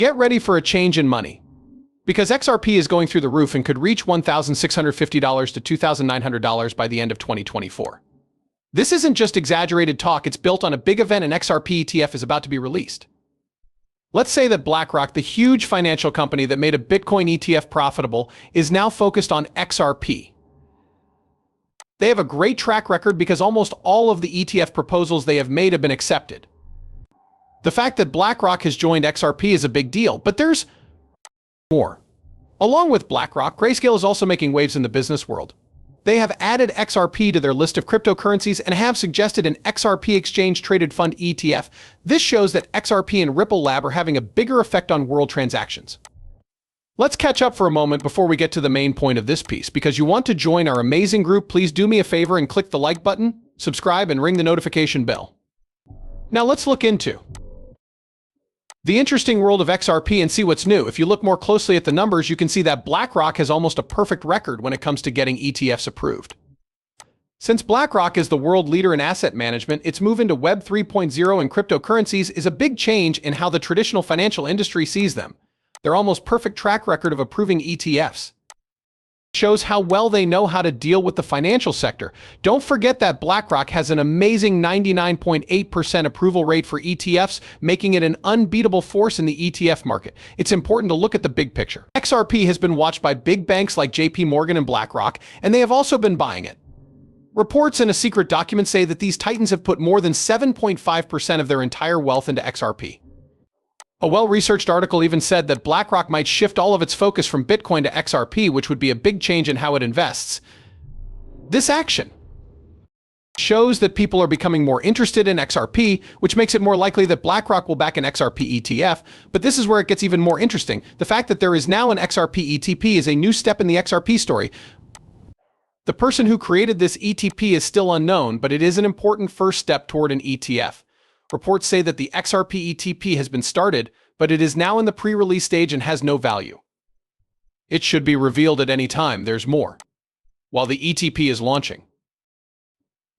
Get ready for a change in money, because XRP is going through the roof and could reach $1,650 to $2,900 by the end of 2024. This isn't just exaggerated talk, it's built on a big event. An XRP ETF is about to be released. Let's say that BlackRock, the huge financial company that made a Bitcoin ETF profitable, is now focused on XRP. They have a great track record because almost all of the ETF proposals they have made have been accepted. The fact that BlackRock has joined XRP is a big deal, but there's more. Along with BlackRock, Grayscale is also making waves in the business world. They have added XRP to their list of cryptocurrencies and have suggested an XRP exchange-traded fund ETF. This shows that XRP and Ripple Lab are having a bigger effect on world transactions. Let's catch up for a moment before we get to the main point of this piece. Because you want to join our amazing group, please do me a favor and click the like button, subscribe, and ring the notification bell. Now let's look into the interesting world of XRP and see what's new. If you look more closely at the numbers, you can see that BlackRock has almost a perfect record when it comes to getting ETFs approved. Since BlackRock is the world leader in asset management, its move into Web 3.0 and cryptocurrencies is a big change in how the traditional financial industry sees them. Their almost perfect track record of approving ETFs shows how well they know how to deal with the financial sector. Don't forget that BlackRock has an amazing 99.8% approval rate for ETFs, making it an unbeatable force in the ETF market. It's important to look at the big picture. XRP has been watched by big banks like JP Morgan and BlackRock, and they have also been buying it. Reports in a secret document say that these titans have put more than 7.5% of their entire wealth into XRP. A well-researched article even said that BlackRock might shift all of its focus from Bitcoin to XRP, which would be a big change in how it invests. This action shows that people are becoming more interested in XRP, which makes it more likely that BlackRock will back an XRP ETF. But this is where it gets even more interesting. The fact that there is now an XRP ETP is a new step in the XRP story. The person who created this ETP is still unknown, but it is an important first step toward an ETF. Reports say that the XRP ETP has been started, but it is now in the pre-release stage and has no value. It should be revealed at any time. There's more. While the ETP is launching,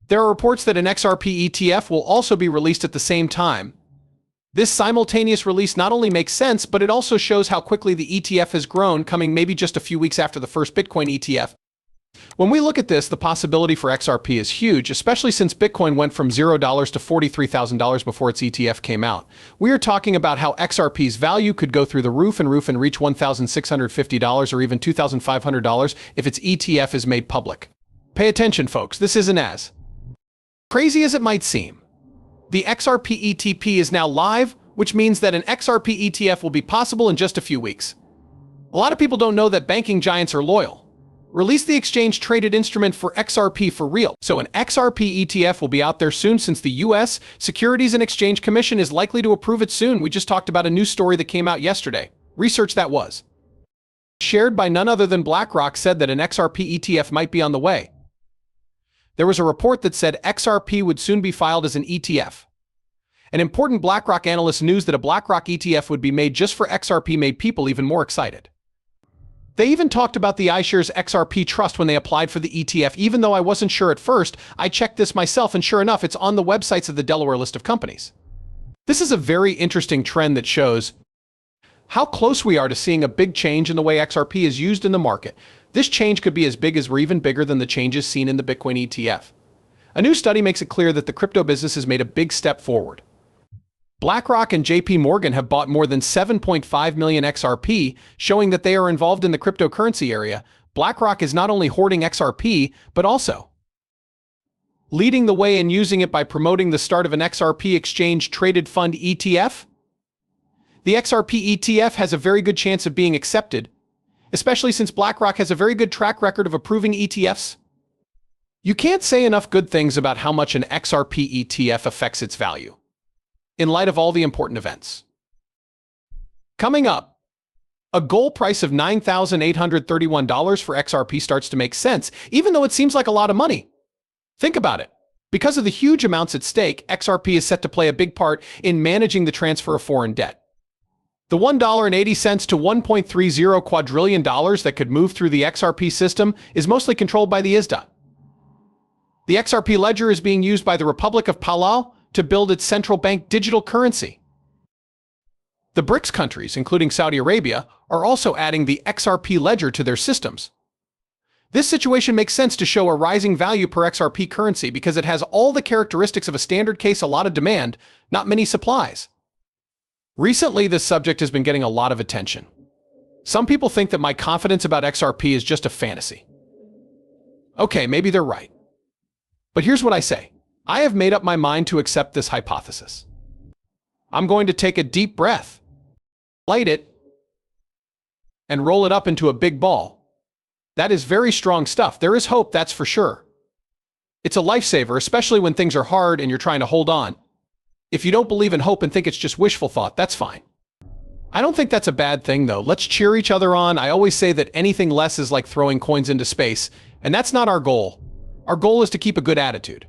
there are reports that an XRP ETF will also be released at the same time. This simultaneous release not only makes sense, but it also shows how quickly the ETF has grown, coming maybe just a few weeks after the first Bitcoin ETF. When we look at this, the possibility for XRP is huge, especially since Bitcoin went from $0 to $43,000 before its ETF came out. We are talking about how XRP's value could go through the roof and reach $1,650 or even $2,500 if its ETF is made public. Pay attention, folks. This isn't as crazy as it might seem. The XRP ETP is now live, which means that an XRP ETF will be possible in just a few weeks. A lot of people don't know that banking giants are loyal. Release the exchange-traded instrument for XRP for real. So an XRP ETF will be out there soon, since the US Securities and Exchange Commission is likely to approve it soon. We just talked about a news story that came out yesterday. Research that was shared by none other than BlackRock said that an XRP ETF might be on the way. There was a report that said XRP would soon be filed as an ETF. An important BlackRock analyst news that a BlackRock ETF would be made just for XRP made people even more excited. They even talked about the iShares XRP Trust when they applied for the ETF. Even though I wasn't sure at first, I checked this myself, and sure enough, it's on the websites of the Delaware list of companies. This is a very interesting trend that shows how close we are to seeing a big change in the way XRP is used in the market. This change could be as big as or even bigger than the changes seen in the Bitcoin ETF. A new study makes it clear that the crypto business has made a big step forward. BlackRock and JP Morgan have bought more than 7.5 million XRP, showing that they are involved in the cryptocurrency area. BlackRock is not only hoarding XRP, but also leading the way and using it by promoting the start of an XRP exchange-traded fund ETF. The XRP ETF has a very good chance of being accepted, especially since BlackRock has a very good track record of approving ETFs. You can't say enough good things about how much an XRP ETF affects its value in light of all the important events. Coming up, a goal price of $9,831 for XRP starts to make sense, even though it seems like a lot of money. Think about it. Because of the huge amounts at stake, XRP is set to play a big part in managing the transfer of foreign debt. The $1.80 to $1.30 quadrillion that could move through the XRP system is mostly controlled by the ISDA. The XRP ledger is being used by the Republic of Palau to build its central bank digital currency. The BRICS countries, including Saudi Arabia, are also adding the XRP ledger to their systems. This situation makes sense to show a rising value per XRP currency because it has all the characteristics of a standard case: a lot of demand, not many supplies. Recently, this subject has been getting a lot of attention. Some people think that my confidence about XRP is just a fantasy. Okay, maybe they're right. But here's what I say. I have made up my mind to accept this hypothesis. I'm going to take a deep breath, light it, and roll it up into a big ball. That is very strong stuff. There is hope, that's for sure. It's a lifesaver, especially when things are hard and you're trying to hold on. If you don't believe in hope and think it's just wishful thought, that's fine. I don't think that's a bad thing, though. Let's cheer each other on. I always say that anything less is like throwing coins into space, and that's not our goal. Our goal is to keep a good attitude.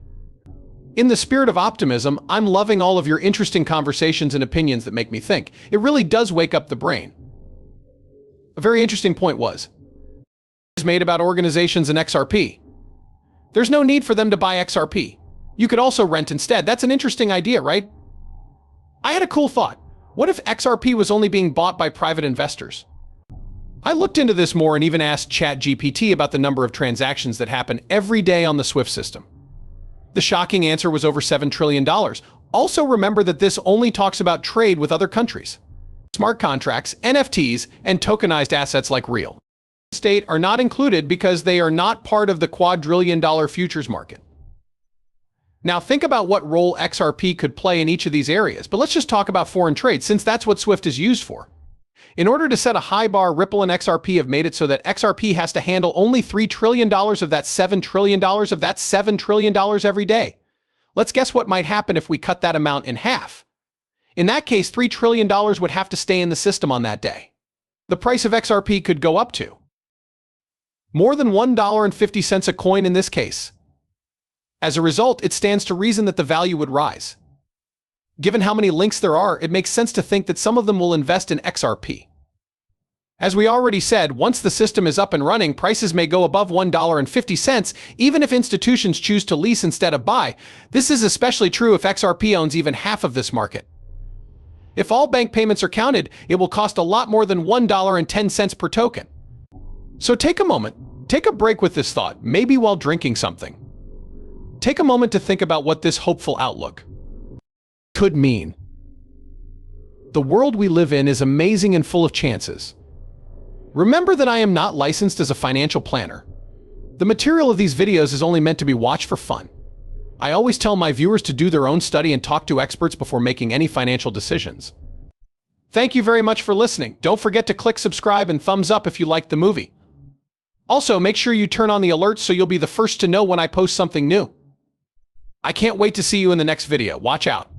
In the spirit of optimism, I'm loving all of your interesting conversations and opinions that make me think. It really does wake up the brain. A very interesting point was made about organizations and XRP. There's no need for them to buy XRP. You could also rent instead. That's an interesting idea, right? I had a cool thought. What if XRP was only being bought by private investors? I looked into this more and even asked ChatGPT about the number of transactions that happen every day on the SWIFT system. The shocking answer was over $7 trillion. Also remember that this only talks about trade with other countries. Smart contracts, NFTs, and tokenized assets like real estate are not included because they are not part of the quadrillion-dollar futures market. Now think about what role XRP could play in each of these areas, but let's just talk about foreign trade, since that's what SWIFT is used for. In order to set a high bar, Ripple and XRP have made it so that XRP has to handle only $3 trillion of that $7 trillion every day. Let's guess what might happen if we cut that amount in half. In that case, $3 trillion would have to stay in the system on that day. The price of XRP could go up to more than $1.50 a coin in this case. As a result, it stands to reason that the value would rise. Given how many links there are, it makes sense to think that some of them will invest in XRP. As we already said, once the system is up and running, prices may go above $1.50, even if institutions choose to lease instead of buy. This is especially true if XRP owns even half of this market. If all bank payments are counted, it will cost a lot more than $1.10 per token. So take a moment, take a break with this thought, maybe while drinking something. Take a moment to think about what this hopeful outlook could mean. The world we live in is amazing and full of chances. Remember that I am not licensed as a financial planner. The material of these videos is only meant to be watched for fun. I always tell my viewers to do their own study and talk to experts before making any financial decisions. Thank you very much for listening. Don't forget to click subscribe and thumbs up if you liked the movie. Also, make sure you turn on the alerts so you'll be the first to know when I post something new. I can't wait to see you in the next video. Watch out.